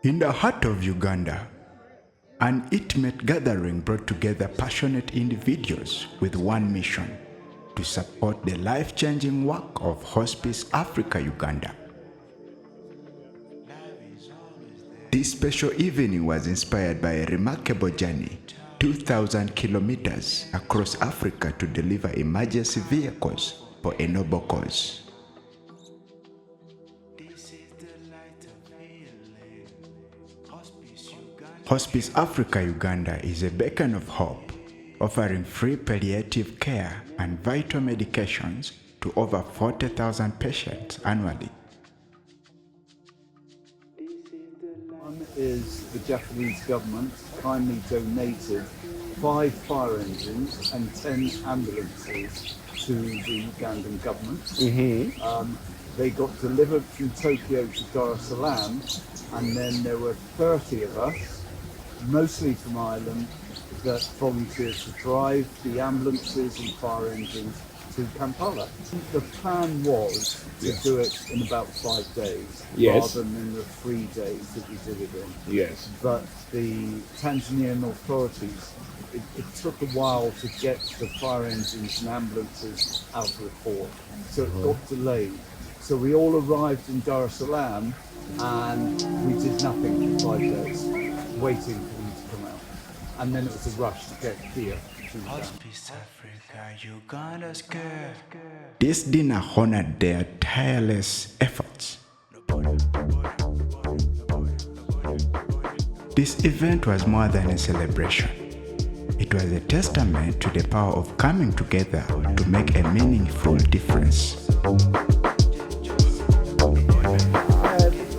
In the heart of Uganda, an intimate gathering brought together passionate individuals with one mission: to support the life-changing work of Hospice Africa Uganda. This special evening was inspired by a remarkable journey, 2,000 kilometers across Africa to deliver emergency vehicles for a noble cause. Hospice Africa Uganda is a beacon of hope, offering free palliative care and vital medications to over 40,000 patients annually. One is the Japanese government kindly donated 5 fire engines and 10 ambulances to the Ugandan government. They got delivered from Tokyo to Dar es Salaam, and then there were 30 of us, mostly from Ireland, that volunteered to drive the ambulances and fire engines to Kampala. The plan was to do it in about 5 days, rather than in the 3 days that we did it in. But the Tanzanian authorities, it took a while to get the fire engines and ambulances out of the port, so it got delayed. So we all arrived in Dar es Salaam and we did nothing for 5 days, waiting for them to come out. And then it was a rush to get here. Hospice Africa Uganda's care. This dinner honored their tireless efforts. This event was more than a celebration. It was a testament to the power of coming together to make a meaningful difference.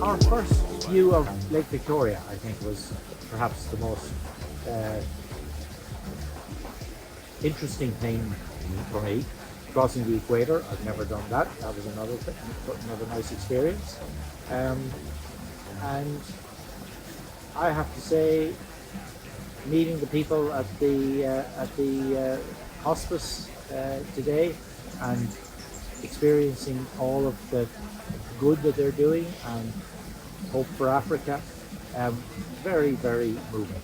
Our first view of Lake Victoria, I think, was perhaps the most interesting thing for me. Crossing the equator, I've never done that. That was another thing, another nice experience. And I have to say, meeting the people at the hospice today and experiencing all of the good that they're doing and hope for Africa, very, very moving.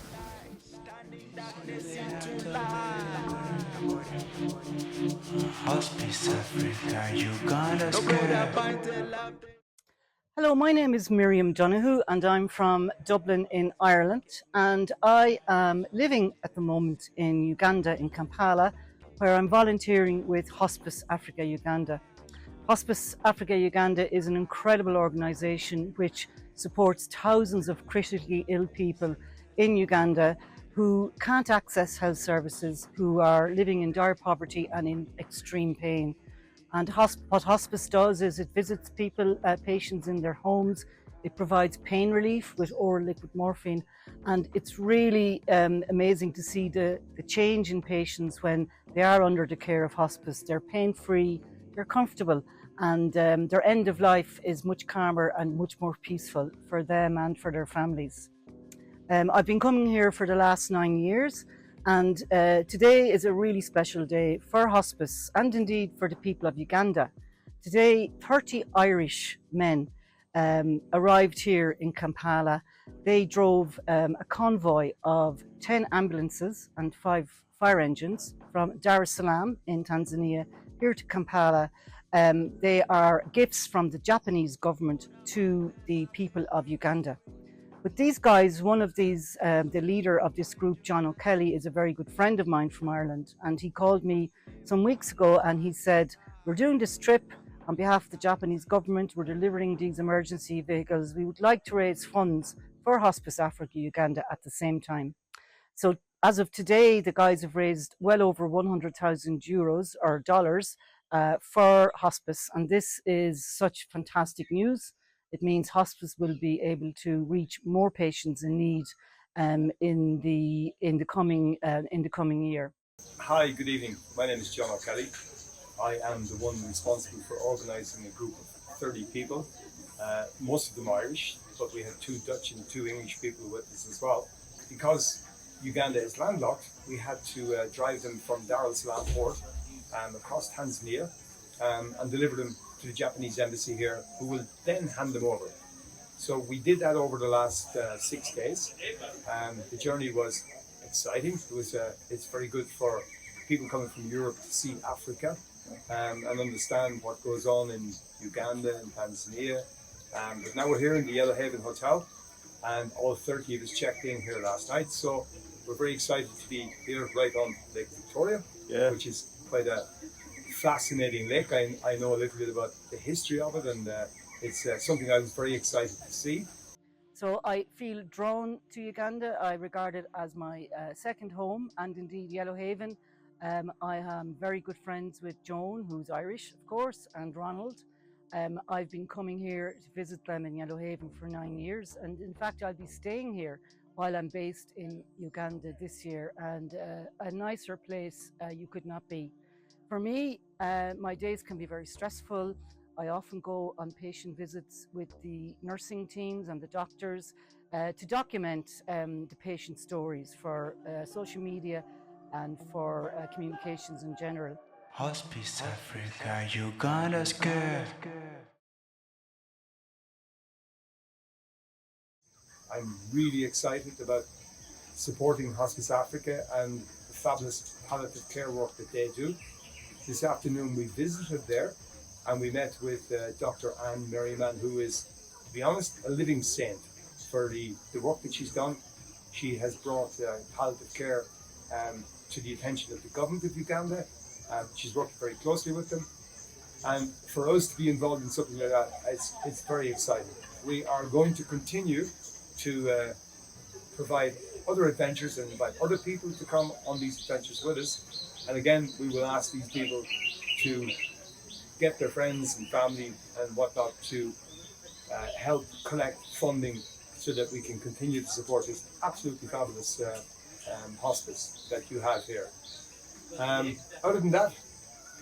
Hospice Africa Uganda's care. Hello, my name is Miriam Donoghue and I'm from Dublin in Ireland, and I am living at the moment in Uganda, in Kampala, where I'm volunteering with Hospice Africa Uganda. Hospice Africa Uganda is an incredible organisation which supports thousands of critically ill people in Uganda who can't access health services, who are living in dire poverty and in extreme pain. And what hospice does is it visits people, patients in their homes. It provides pain relief with oral liquid morphine. And it's really amazing to see the change in patients when they are under the care of hospice. They're pain-free, they're comfortable, and their end of life is much calmer and much more peaceful for them and for their families. I've been coming here for the last 9 years, and today is a really special day for hospice and indeed for the people of Uganda. Today, 30 Irish men arrived here in Kampala. They drove a convoy of 10 ambulances and 5 fire engines from Dar es Salaam in Tanzania here to Kampala. They are gifts from the Japanese government to the people of Uganda. But these guys, one of these, the leader of this group, John O'Kelly, is a very good friend of mine from Ireland. And he called me some weeks ago and he said, we're doing this trip on behalf of the Japanese government. We're delivering these emergency vehicles. We would like to raise funds for Hospice Africa Uganda at the same time. So as of today, the guys have raised well over 100,000 euros or dollars for hospice. And this is such fantastic news. It means hospice will be able to reach more patients in need in the coming year. Hi, good evening. My name is John O'Kelly. I am the one responsible for organising a group of 30 people, most of them Irish, but we had 2 Dutch and 2 English people with us as well. Because Uganda is landlocked, we had to drive them from Dar es Salaam port across Tanzania and deliver them to the Japanese embassy here, who will then hand them over. So we did that over the last 6 days. The journey was exciting. It's very good for people coming from Europe to see Africa and understand what goes on in Uganda and Tanzania. But now we're here in the Yellowhaven Hotel, and all 30 of us checked in here last night. So we're very excited to be here right on Lake Victoria, which is quite a fascinating lake. I know a little bit about the history of it, and it's something I was very excited to see. So I feel drawn to Uganda. I regard it as my second home, and indeed Yellowhaven. I am very good friends with Joan, who's Irish, of course, and Ronald. I've been coming here to visit them in Yellowhaven for 9 years, and in fact I'll be staying here while I'm based in Uganda this year, and a nicer place you could not be. For me, my days can be very stressful. I often go on patient visits with the nursing teams and the doctors to document the patient stories for social media and for communications in general. Hospice Africa Uganda's girl. I'm really excited about supporting Hospice Africa and the fabulous palliative care work that they do. This afternoon we visited there and we met with Dr. Merriman, who is, to be honest, a living saint for the work that she's done. She has brought palliative care to the attention of the government of Uganda. She's worked very closely with them. And for us to be involved in something like that, it's very exciting. We are going to continue to provide other adventures and invite other people to come on these adventures with us. And again, we will ask these people to get their friends and family and whatnot to help collect funding so that we can continue to support this absolutely fabulous hospice that you have here. Other than that,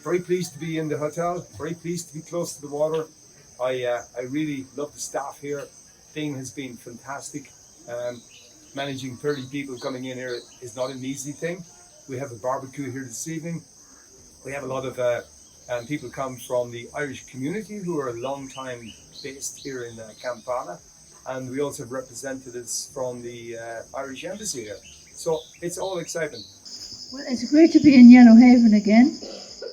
very pleased to be in the hotel, very pleased to be close to the water. I really love the staff here. Thing has been fantastic. Managing 30 people coming in here is not an easy thing. We have a barbecue here this evening. We have a lot of people come from the Irish community who are a long time based here in Kampala, and we also have representatives from the Irish embassy here. So it's all exciting. Well, it's great to be in Yellowhaven again,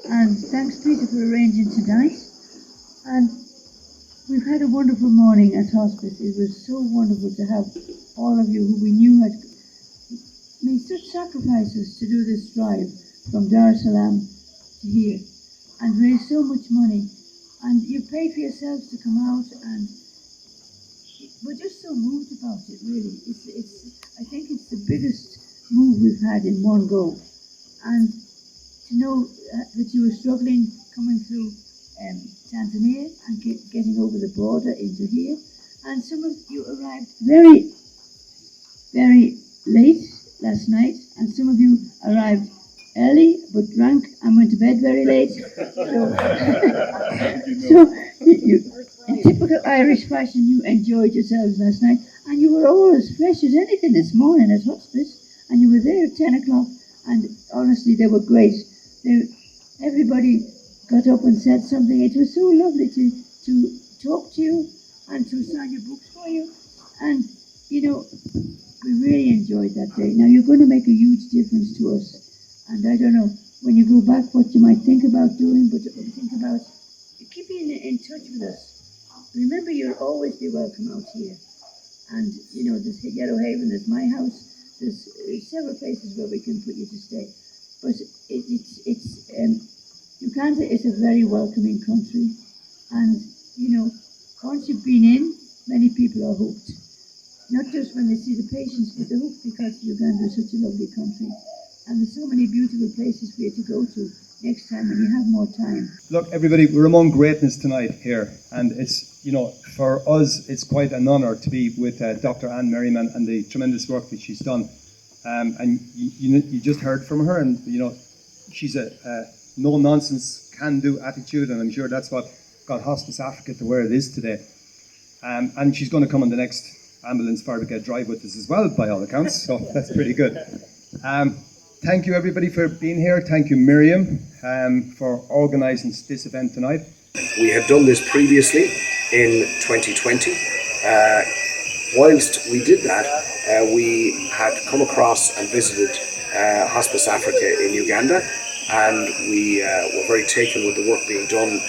and thanks Peter for arranging tonight. And we've had a wonderful morning at Hospice. It was so wonderful to have all of you who we knew had made such sacrifices to do this drive from Dar es Salaam to here and raise so much money. And you pay for yourselves to come out, and we're just so moved about it, really. I think it's the biggest move we've had in one go. And to know that you were struggling coming through Tanzania and getting over the border into here, and some of you arrived very, very late last night, and some of you arrived early but drank and went to bed very late. So you, in typical Irish fashion, you enjoyed yourselves last night, and you were all as fresh as anything this morning at Hospice, and you were there at 10 o'clock, and honestly, they were great. Everybody got up and said something. It was so lovely to talk to you and to sign your books for you. And, you know, we really enjoyed that day. Now, you're going to make a huge difference to us. And I don't know, when you go back, what you might think about doing, but think about keeping in touch with us. Remember, you'll always be welcome out here. And, you know, there's Yellowhaven, there's my house. There's several places where we can put you to stay. But Uganda is a very welcoming country, and you know, once you've been in, many people are hooked. Not just when they see the patients, but they're hooked because Uganda is such a lovely country, and there's so many beautiful places for you to go to next time when you have more time. Look, everybody, we're among greatness tonight here, and it's, you know, for us, it's quite an honour to be with Dr. Merriman and the tremendous work that she's done. And you just heard from her, and you know, she's a no-nonsense, can-do attitude, and I'm sure that's what got Hospice Africa to where it is today. And she's going to come on the next ambulance fire brigade drive with us as well, by all accounts, so that's pretty good. Thank you, everybody, for being here. Thank you, Miriam, for organising this event tonight. We had done this previously in 2020, Whilst we did that, we had come across and visited Hospice Africa in Uganda, and we were very taken with the work being done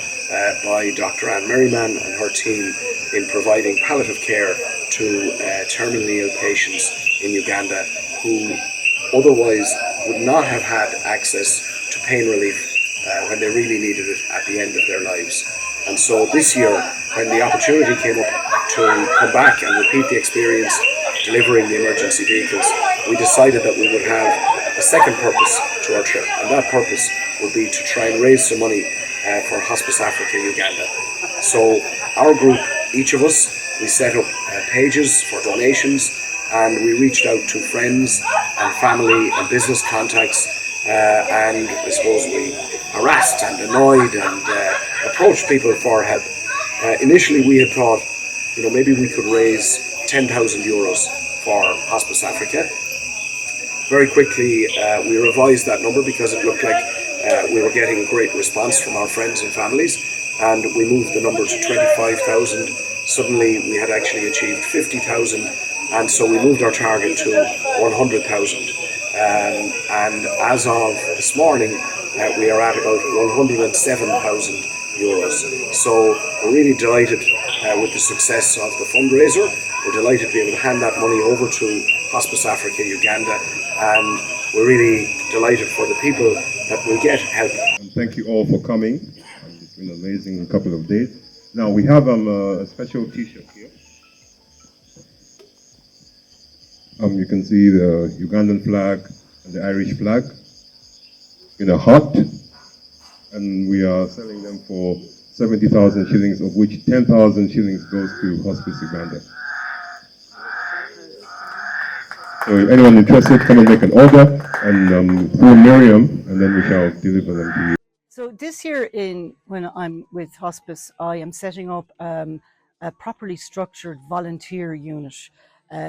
by Dr. Merriman and her team in providing palliative care to terminally ill patients in Uganda who otherwise would not have had access to pain relief when they really needed it at the end of their lives. And so this year, when the opportunity came up to come back and repeat the experience delivering the emergency vehicles, we decided that we would have a second purpose to our trip, and that purpose would be to try and raise some money for Hospice Africa Uganda. So our group, each of us, we set up pages for donations, and we reached out to friends and family and business contacts, and I suppose we harassed and annoyed and approached people for help. Initially we had thought, maybe we could raise 10,000 euros for Hospice Africa. Very quickly we revised that number because it looked like we were getting a great response from our friends and families, and we moved the number to 25,000. Suddenly we had actually achieved 50,000, and so we moved our target to 100,000. And as of this morning, we are at about 107,000 euros. So we're really delighted with the success of the fundraiser. We're delighted to be able to hand that money over to Hospice Africa Uganda, and we're really delighted for the people that will get help. And thank you all for coming. It's been an amazing couple of days. Now we have a special t-shirt here. You can see the Ugandan flag and the Irish flag in a heart, and we are selling them for 70,000 shillings, of which 10,000 shillings goes to Hospice Uganda. So if anyone interested, come and make an order and phone Miriam, and then we shall deliver them to you. So this year, when I'm with Hospice, I am setting up a properly structured volunteer unit.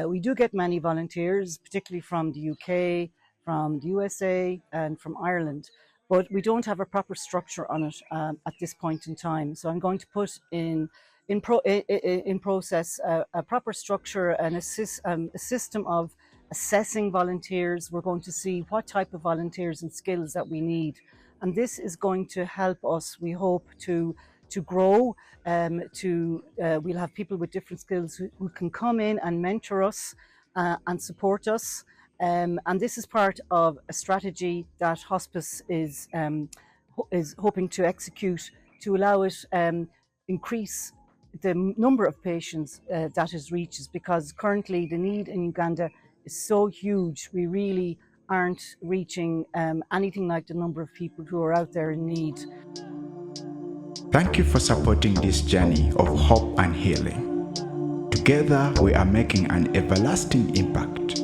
We do get many volunteers, particularly from the UK, from the USA, and from Ireland, but we don't have a proper structure on it at this point in time. So I'm going to put in process a proper structure and a system of assessing volunteers. We're going to see what type of volunteers and skills that we need. And this is going to help us, we hope, to grow. We'll have people with different skills who can come in and mentor us and support us. And this is part of a strategy that Hospice is hoping to execute to allow it increase the number of patients that it reaches, because currently the need in Uganda is so huge. We really aren't reaching anything like the number of people who are out there in need. Thank you for supporting this journey of hope and healing. Together, we are making an everlasting impact.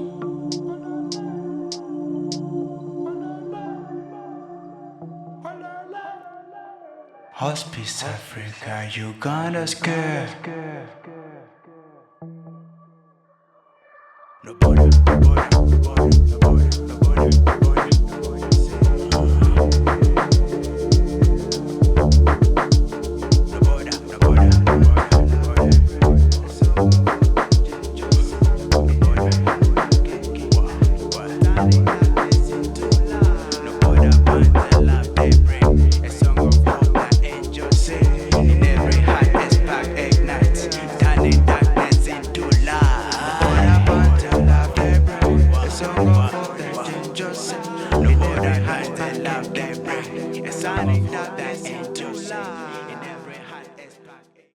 Hospice Africa Uganda's care. Nobody.